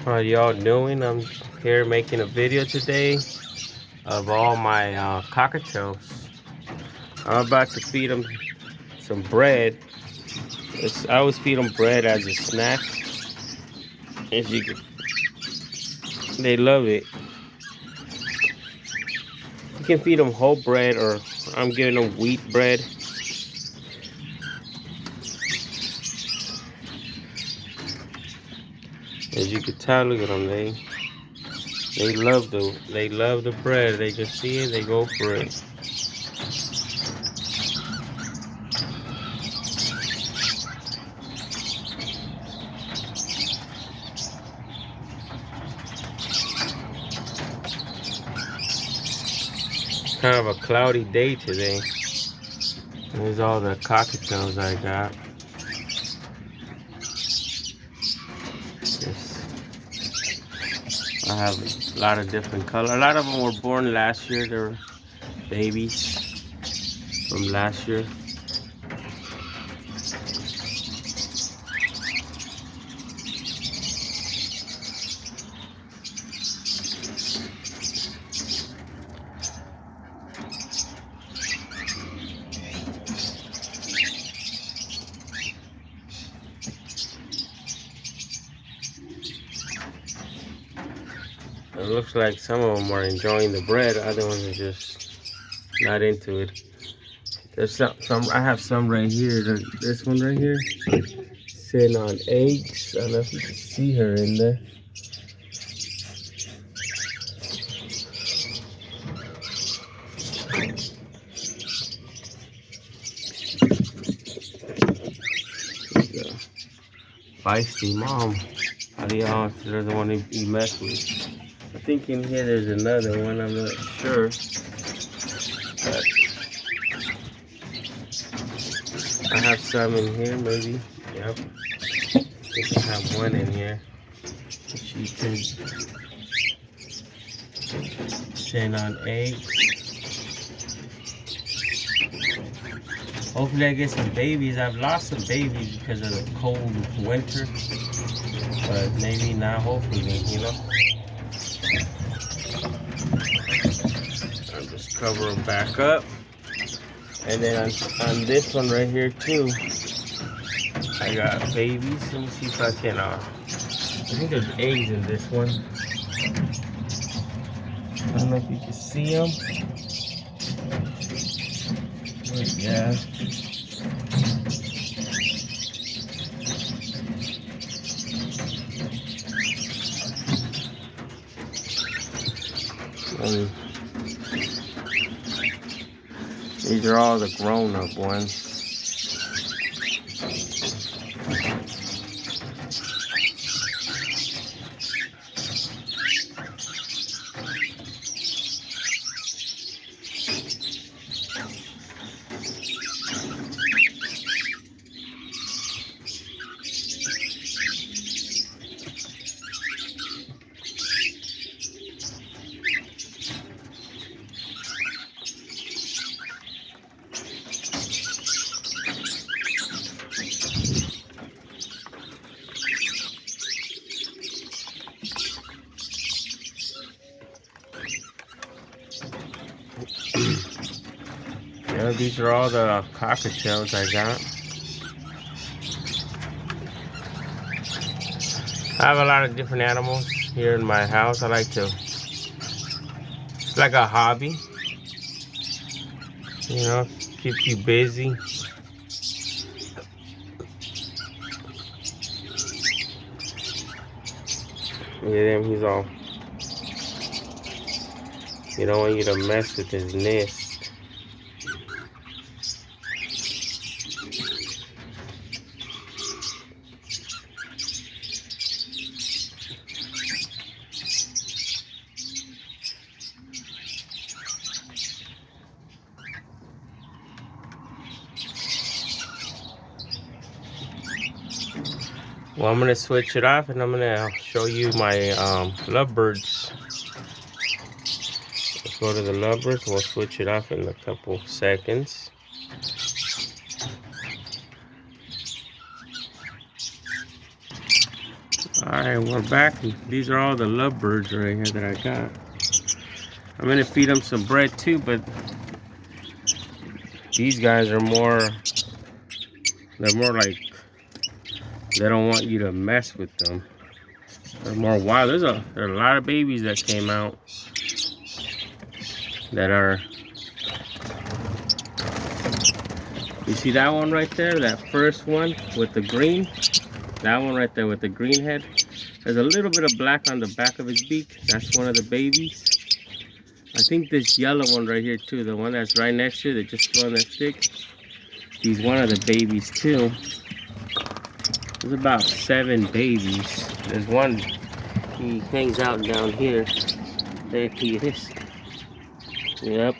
How y'all doing? I'm here making a video today of all my cockatiels. I'm about to feed them some bread. I always feed them bread as a snack. As you can, they love it. You can feed them whole bread, or I'm giving them wheat bread. As you can tell, look at them. They love the bread. They just see it, they go for it. Kind of a cloudy day today. Here's all the cockatiels I got. I have a lot of different colors. A lot of them were born last year. They were babies from last year. It looks like some of them are enjoying the bread. Other ones are just not into it. There's some I have some right here. This one right here, sitting on eggs. I don't know if you can see her in there. Feisty mom. Y'all doesn't want to be messed with. I think in here there's another one. I'm not sure. But I have some in here, maybe. Yep. I think I have one in here. She can send on eggs. Hopefully I get some babies. I've lost some babies because of the cold winter. But maybe not, hopefully, you know. I'll just cover them back up. And then on this one right here too, I got babies. Let me see if I can, I think there's eggs in this one. I don't know if you can see them. But yeah. These are all the grown-up ones. Yeah, these are all the cockatiels I got. I have a lot of different animals here in my house. I like to, it's like a hobby, you know, keeps you busy. Yeah, he's all, he don't want you to mess with his nest. Well, I'm gonna switch it off and I'm gonna show you my lovebirds. Let's go to the lovebirds. We'll switch it off in a couple seconds. Alright, we're back. These are all the lovebirds right here that I got. I'm gonna feed them some bread too, but these guys are they're more like, they don't want you to mess with them. They're more wild. There are a lot of babies that came out that are, you see that one right there, that first one with the green? That one right there with the green head. There's a little bit of black on the back of his beak. That's one of the babies. I think this yellow one right here too, the one that's right next to it, that just flew on that stick, he's one of the babies too. There's about 7 babies. There's one, he hangs out down here. There he is. Yep.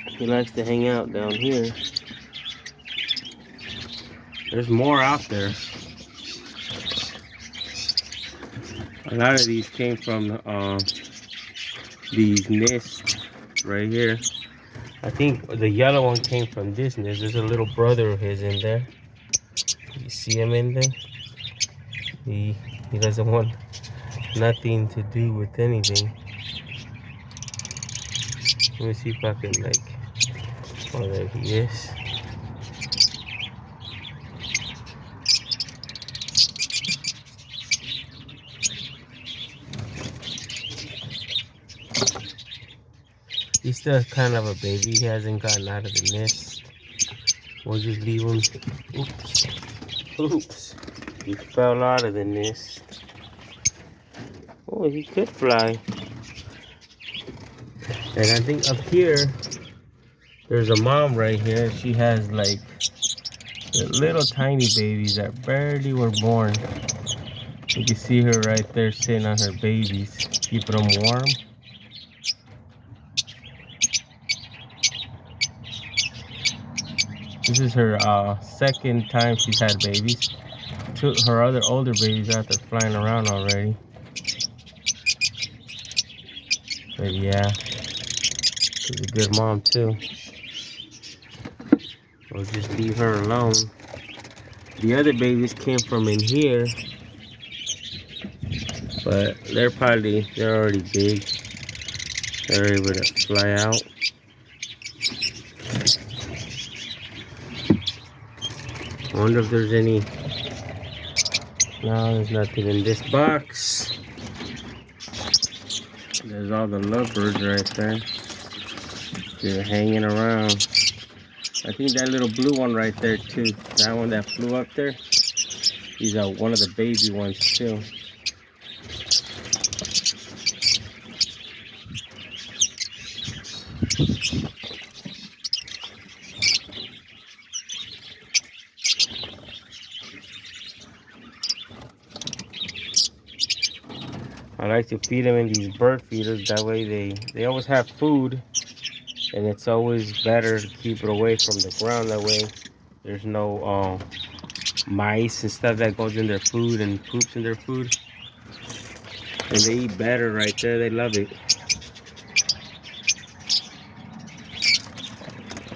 He likes to hang out down here. There's more out there. A lot of these came from these nests right here. I think the yellow one came from this nest. There's a little brother of his in there. You see him in there? He doesn't want nothing to do with anything. Let me see if I can oh, there he is. He's still kind of a baby. He hasn't gotten out of the nest. We'll just leave him. Oops. Oops. He fell out of the nest. Oh, he could fly. And I think up here, there's a mom right here. She has like little tiny babies that barely were born. You can see her right there sitting on her babies, keeping them warm. This is her second time she's had babies. Her other older babies out there flying around already. But yeah, she's a good mom too. We'll just leave her alone. The other babies came from in here, but they're already big. They're able to fly out. I wonder if there's any. No, there's nothing in this box. There's all the lovebirds right there. They're hanging around. I think that little blue one right there too. That one that flew up there. These are one of the baby ones too. I like to feed them in these bird feeders. That way they always have food, and it's always better to keep it away from the ground. That way there's no mice and stuff that goes in their food and poops in their food. And they eat better right there. They love it.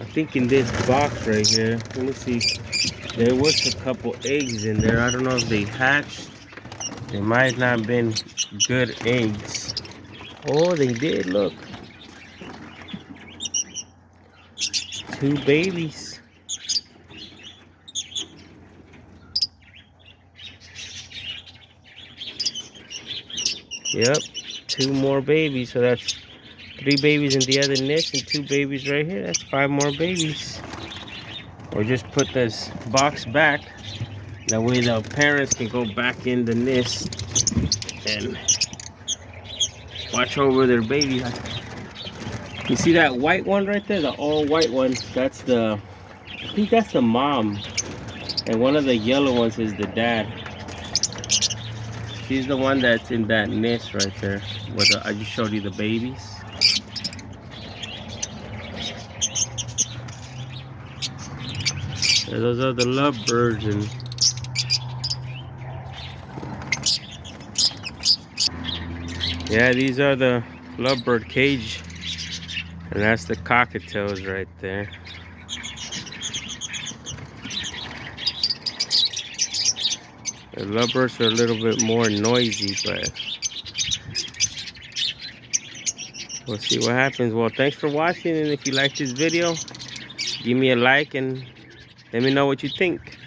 I think in this box right here, let me see, there was a couple eggs in there. I don't know if they hatched. They might not have been good eggs. Oh, they did, look. 2 babies. Yep, 2 more babies. So that's 3 babies in the other nest and 2 babies right here. That's 5 more babies. Or just put this box back. That way the parents can go back in the nest and watch over their babies. You see that white one right there? The all white one. That's I think that's the mom. And one of the yellow ones is the dad. She's the one that's in that nest right there. I just showed you the babies. Yeah, those are the lovebirds. And yeah, these are the lovebird cage. And that's the cockatiels right there. The lovebirds are a little bit more noisy, but we'll see what happens. Well, thanks for watching, and if you like this video, give me a like and let me know what you think.